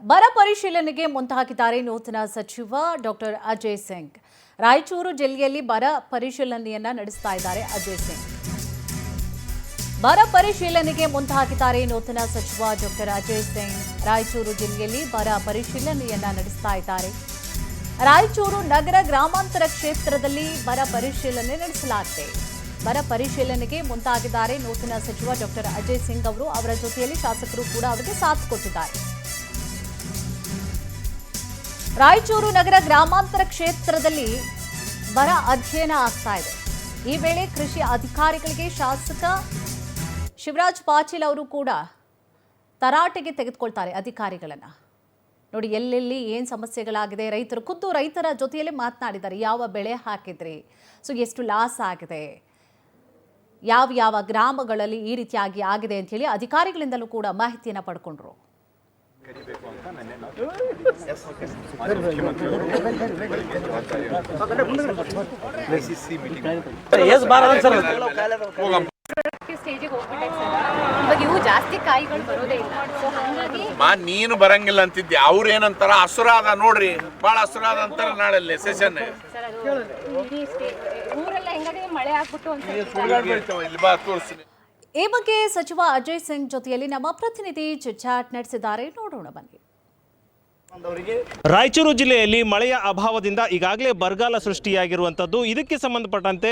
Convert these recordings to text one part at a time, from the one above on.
ಬರ ಪರಿಶೀಲನೆಗೆ ಮುಂದಾಗಿದ್ದಾರೆ ನೂತನ ಸಚಿವ ಡಾಕ್ಟರ್ ಅಜಯ್ ಸಿಂಗ್. ರಾಯಚೂರು ಜಿಲ್ಲೆಯಲ್ಲಿ ಬರ ಪರಿಶೀಲನೆಯನ್ನ ನಡೆಸ್ತಾ ಇದ್ದಾರೆ ಅಜಯ್ ಸಿಂಗ್. ಬರ ಪರಿಶೀಲನೆಗೆ ಮುಂದಾಗಿದ್ದಾರೆ ನೂತನ ಸಚಿವ ಡಾಕ್ಟರ್ ಅಜಯ್ ಸಿಂಗ್. ರಾಯಚೂರು ಜಿಲ್ಲೆಯಲ್ಲಿ ಬರ ಪರಿಶೀಲನೆಯನ್ನ ನಡೆಸ್ತಾ ಇದ್ದಾರೆ. ರಾಯಚೂರು ನಗರ ಗ್ರಾಮಾಂತರ ಕ್ಷೇತ್ರದಲ್ಲಿ ಬರ ಪರಿಶೀಲನೆ ನಡೆಸಲಾಗಿದೆ. ಬರ ಪರಿಶೀಲನೆಗೆ ಮುಂದಾಗಿದ್ದಾರೆ ನೂತನ ಸಚಿವ ಡಾಕ್ಟರ್ ಅಜಯ್ ಸಿಂಗ್ ಅವರು. ಅವರ ಜೊತೆಯಲ್ಲಿ ಶಾಸಕರು ಕೂಡ ಅವರಿಗೆ ಸಾಥ್ ಕೊಟ್ಟಿದ್ದಾರೆ. ರಾಯಚೂರು ನಗರ ಗ್ರಾಮಾಂತರ ಕ್ಷೇತ್ರದಲ್ಲಿ ಬರ ಅಧ್ಯಯನ ಆಗ್ತಾ ಇದೆ. ಈ ವೇಳೆ ಕೃಷಿ ಅಧಿಕಾರಿಗಳಿಗೆ ಶಾಸಕ ಶಿವರಾಜ್ ಪಾಟೀಲ್ ಅವರು ಕೂಡ ತರಾಟೆಗೆ ತೆಗೆದುಕೊಳ್ತಾರೆ ಅಧಿಕಾರಿಗಳನ್ನ. ನೋಡಿ, ಎಲ್ಲೆಲ್ಲಿ ಏನು ಸಮಸ್ಯೆಗಳಾಗಿದೆ, ರೈತರ ಜೊತೆಯಲ್ಲೇ ಮಾತನಾಡಿದ್ದಾರೆ. ಯಾವ ಬೆಳೆ ಹಾಕಿದ್ರಿ, ಎಷ್ಟು ಲಾಸ್ ಆಗಿದೆ, ಯಾವ ಗ್ರಾಮಗಳಲ್ಲಿ ಈ ರೀತಿಯಾಗಿ ಆಗಿದೆ ಅಂತ ಹೇಳಿ ಅಧಿಕಾರಿಗಳಿಂದಲೂ ಕೂಡ ಮಾಹಿತಿಯನ್ನು ಪಡ್ಕೊಂಡ್ರು. ನೀನು ಬರಂಗಿಲ್ಲ ಅಂತಿದ್ದೆ, ಅವ್ರ ಏನಂತಾರ ಹಸುರಾದ ನೋಡ್ರಿ, ಬಾಳ ಹಸುರಾದ ಅಂತಾರ. ನಾಳೆ ಸೆಷನ್ ಈ ಬಗ್ಗೆ ಸಚಿವ ಅಜಯ್ ಸಿಂಗ್ ಜೊತೆಯಲ್ಲಿ ನಮ್ಮ ಪ್ರತಿನಿಧಿ ಚಿಟ್ಚಾಟ್ ನಡೆಸಿದ್ದಾರೆ. ನೋಡೋಣ ಬನ್ನಿ. ರಾಯಚೂರು ಜಿಲ್ಲೆಯಲ್ಲಿ ಮಳೆಯ ಅಭಾವದಿಂದ ಈಗಾಗಲೇ ಬರಗಾಲ ಸೃಷ್ಟಿಯಾಗಿರುವಂಥದ್ದು. ಇದಕ್ಕೆ ಸಂಬಂಧಪಟ್ಟಂತೆ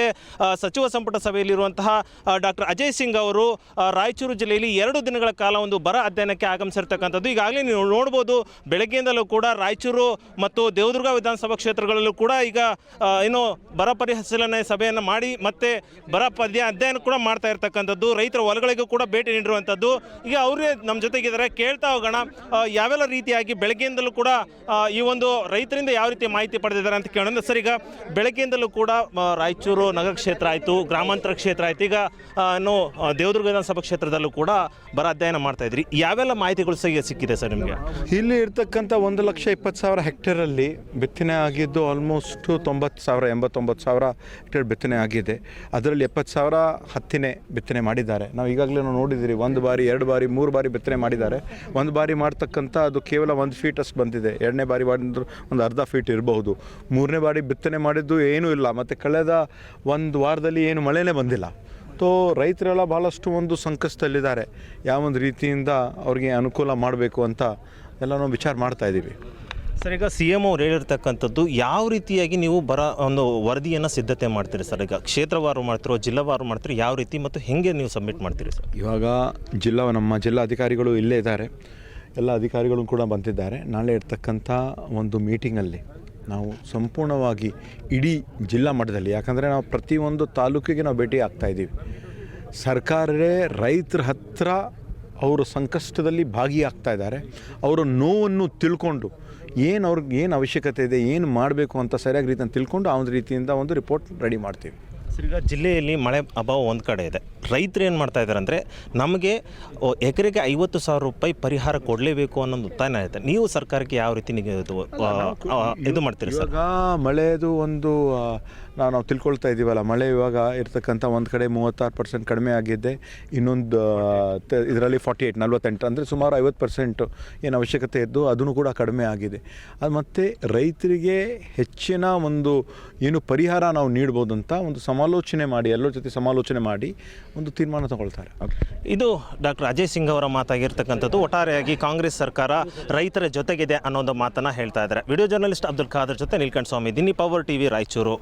ಸಚಿವ ಸಂಪುಟ ಸಭೆಯಲ್ಲಿರುವಂತಹ ಡಾಕ್ಟರ್ ಅಜಯ್ ಸಿಂಗ್ ಅವರು ರಾಯಚೂರು ಜಿಲ್ಲೆಯಲ್ಲಿ 2 ದಿನಗಳ ಕಾಲ ಒಂದು ಬರ ಅಧ್ಯಯನಕ್ಕೆ ಆಗಮಿಸಿರ್ತಕ್ಕಂಥದ್ದು. ಈಗಾಗಲೇ ನೀವು ನೋಡ್ಬೋದು, ಬೆಳಗ್ಗೆಯಿಂದಲೂ ಕೂಡ ರಾಯಚೂರು ಮತ್ತು ದೇವದುರ್ಗ ವಿಧಾನಸಭಾ ಕ್ಷೇತ್ರಗಳಲ್ಲೂ ಕೂಡ ಈಗ ಏನು ಬರ ಪರಿಶೀಲನೆ ಸಭೆಯನ್ನು ಮಾಡಿ ಮತ್ತೆ ಬರ ಅಧ್ಯಯನ ಕೂಡ ಮಾಡ್ತಾ ಇರ್ತಕ್ಕಂಥದ್ದು. ರೈತರ ಹೊಲಗಳಿಗೂ ಕೂಡ ಭೇಟಿ ನೀಡಿರುವಂಥದ್ದು. ಈಗ ಅವರೇ ನಮ್ಮ ಜೊತೆಗಿದ್ದಾರೆ, ಕೇಳ್ತಾ ಹೋಗೋಣ ಯಾವೆಲ್ಲ ರೀತಿಯಾಗಿ ಬೆಳಗ್ಗೆಯಿಂದಲೂ ಕೂಡ ಈ ಒಂದು ರೈತರಿಂದ ಯಾವ ರೀತಿ ಮಾಹಿತಿ ಪಡೆದಿದ್ದಾರೆ ಅಂತ ಕೇಳೋಣ. ಸರ್, ಈಗ ಬೆಳಗ್ಗೆಯಿಂದಲೂ ಕೂಡ ರಾಯಚೂರು ನಗರ ಕ್ಷೇತ್ರ ಆಯಿತು, ಗ್ರಾಮಾಂತರ ಕ್ಷೇತ್ರ ಆಯಿತು, ಈಗ ದೇವದುರ್ಗ ವಿಧಾನಸಭಾ ಕ್ಷೇತ್ರದಲ್ಲೂ ಕೂಡ ಬರ ಅಧ್ಯಯನ ಮಾಡ್ತಾ ಇದ್ರಿ. ಯಾವೆಲ್ಲ ಮಾಹಿತಿಗಳು ಸಿಕ್ಕಿದೆ ಸರ್ ನಿಮಗೆ? ಇಲ್ಲಿ ಇರ್ತಕ್ಕಂಥ 1,20,000 ಹೆಕ್ಟೇರಲ್ಲಿ ಬಿತ್ತನೆ ಆಗಿದ್ದು ಆಲ್ಮೋಸ್ಟ್ 90,000-89,000 ಹೆಕ್ಟೇರ್ ಬಿತ್ತನೆ ಆಗಿದೆ. ಅದರಲ್ಲಿ 70,000 ಹತ್ತಿನೇ ಬಿತ್ತನೆ ಮಾಡಿದ್ದಾರೆ. ನಾವು ಈಗಾಗಲೇ ನೋಡಿದ್ದೀರಿ, 1 ಬಾರಿ 2 ಬಾರಿ 3 ಬಾರಿ ಬಿತ್ತನೆ ಮಾಡಿದ್ದಾರೆ. 1 ಬಾರಿ ಮಾಡ್ತಕ್ಕಂಥ ಅದು ಕೇವಲ 1 ಫೀಟ್ ಅಷ್ಟು ಬಂದಿದೆ. 2ನೇ ಬಾರಿ ಮಾಡಿದ್ರು ಒಂದು ಅರ್ಧ ಫೀಟ್ ಇರಬಹುದು. 3ನೇ ಬಾರಿ ಬಿತ್ತನೆ ಮಾಡಿದ್ದು ಏನೂ ಇಲ್ಲ. ಮತ್ತು ಕಳೆದ 1 ವಾರದಲ್ಲಿ ಏನು ಮಳೆನೇ ಬಂದಿಲ್ಲ. ರೈತರೆಲ್ಲ ಭಾಳಷ್ಟು ಒಂದು ಸಂಕಷ್ಟದಲ್ಲಿದ್ದಾರೆ. ಯಾವೊಂದು ರೀತಿಯಿಂದ ಅವ್ರಿಗೆ ಅನುಕೂಲ ಮಾಡಬೇಕು ಅಂತ ಎಲ್ಲ ನಾವು ವಿಚಾರ ಮಾಡ್ತಾ ಇದ್ದೀವಿ. ಸರ್, ಈಗ CM ಅವ್ರು ಹೇಳಿರ್ತಕ್ಕಂಥದ್ದು ಯಾವ ರೀತಿಯಾಗಿ ನೀವು ಬರ ಒಂದು ವರದಿಯನ್ನು ಸಿದ್ಧತೆ ಮಾಡ್ತೀರಿ ಸರ್? ಈಗ ಕ್ಷೇತ್ರವಾರು ಮಾಡ್ತಿರೋ, ಜಿಲ್ಲಾವಾರು ಮಾಡ್ತೀರಿ, ಯಾವ ರೀತಿ ಮತ್ತು ಹೇಗೆ ನೀವು ಸಬ್ಮಿಟ್ ಮಾಡ್ತೀರಿ ಸರ್? ಇವಾಗ ನಮ್ಮ ಜಿಲ್ಲಾಧಿಕಾರಿಗಳು ಇಲ್ಲೇ ಇದ್ದಾರೆ, ಎಲ್ಲ ಅಧಿಕಾರಿಗಳು ಕೂಡ ಬಂದಿದ್ದಾರೆ. ನಾಳೆ ಇರ್ತಕ್ಕಂಥ ಒಂದು ಮೀಟಿಂಗಲ್ಲಿ ನಾವು ಸಂಪೂರ್ಣವಾಗಿ ಇಡೀ ಜಿಲ್ಲಾ ಮಟ್ಟದಲ್ಲಿ, ಯಾಕಂದರೆ ನಾವು ಪ್ರತಿಯೊಂದು ತಾಲೂಕಿಗೆ ನಾವು ಭೇಟಿ ಆಗ್ತಾಯಿದ್ದೀವಿ. ಸರ್ಕಾರವೇ ರೈತರ ಹತ್ರ ಅವರು ಸಂಕಷ್ಟದಲ್ಲಿ ಭಾಗಿಯಾಗ್ತಾ ಇದ್ದಾರೆ. ಅವರ ನೋವನ್ನು ತಿಳ್ಕೊಂಡು ಅವ್ರಿಗೆ ಏನು ಅವಶ್ಯಕತೆ ಇದೆ, ಏನು ಮಾಡಬೇಕು ಅಂತ ಸರಿಯಾಗಿ ರೀತಿಯನ್ನು ತಿಳ್ಕೊಂಡು ಆ ಒಂದು ರೀತಿಯಿಂದ ಒಂದು ರಿಪೋರ್ಟ್ ರೆಡಿ ಮಾಡ್ತೀವಿ. ಸರ್, ಈಗ ಜಿಲ್ಲೆಯಲ್ಲಿ ಮಳೆ ಅಭಾವ ಒಂದು ಕಡೆ ಇದೆ. ರೈತರು ಏನು ಮಾಡ್ತಾ ಇದ್ದಾರೆ ಅಂದರೆ, ನಮಗೆ ಎಕರೆಗೆ 50,000 ರೂಪಾಯಿ ಪರಿಹಾರ ಕೊಡಲೇಬೇಕು ಅನ್ನೋದು ಒತ್ತಾಯ ಇದೆ. ನೀವು ಸರ್ಕಾರಕ್ಕೆ ಯಾವ ರೀತಿ ಇದು ಮಾಡ್ತೀರಿ ಸರ್? ಇವಾಗ ಮಳೆದು ಒಂದು ನಾವು ತಿಳ್ಕೊಳ್ತಾ ಇದ್ದೀವಲ್ಲ, ಮಳೆ ಇವಾಗ ಇರ್ತಕ್ಕಂಥ ಒಂದು ಕಡೆ 36% ಕಡಿಮೆ ಆಗಿದ್ದೆ, ಇನ್ನೊಂದು ಇದರಲ್ಲಿ 48 ಅಂದರೆ ಸುಮಾರು 50% ಏನು ಅವಶ್ಯಕತೆ ಇದ್ದು ಅದನ್ನು ಕೂಡ ಕಡಿಮೆ ಆಗಿದೆ. ಅದು ಮತ್ತು ರೈತರಿಗೆ ಹೆಚ್ಚಿನ ಒಂದು ಏನು ಪರಿಹಾರ ನಾವು ನೀಡ್ಬೋದು ಅಂತ ಒಂದು ಸಮಾಲೋಚನೆ ಮಾಡಿ, ಎಲ್ಲರ ಜೊತೆ ಸಮಾಲೋಚನೆ ಮಾಡಿ ಒಂದು ತೀರ್ಮಾನ ತಗೊಳ್ತಾರೆ. ಇದು ಡಾಕ್ಟರ್ ಅಜಯ್ ಸಿಂಗ್ ಅವರ ಮಾತಾಗಿರ್ತಕ್ಕಂಥದ್ದು. ಒಟ್ಟಾರೆಯಾಗಿ ಕಾಂಗ್ರೆಸ್ ಸರ್ಕಾರ ರೈತರ ಜೊತೆಗಿದೆ ಅನ್ನೋ ಒಂದು ಮಾತನ್ನು ಹೇಳ್ತಾ ಇದ್ದಾರೆ. ವಿಡಿಯೋ ಜರ್ನಲಿಸ್ಟ್ ಅಬ್ದುಲ್ ಖಾದರ್ ಜೊತೆ ನೀಲ್ಕಂಠ ಸ್ವಾಮಿ, ದಿನ್ನಿ ಪವರ್ TV, ರಾಯಚೂರು.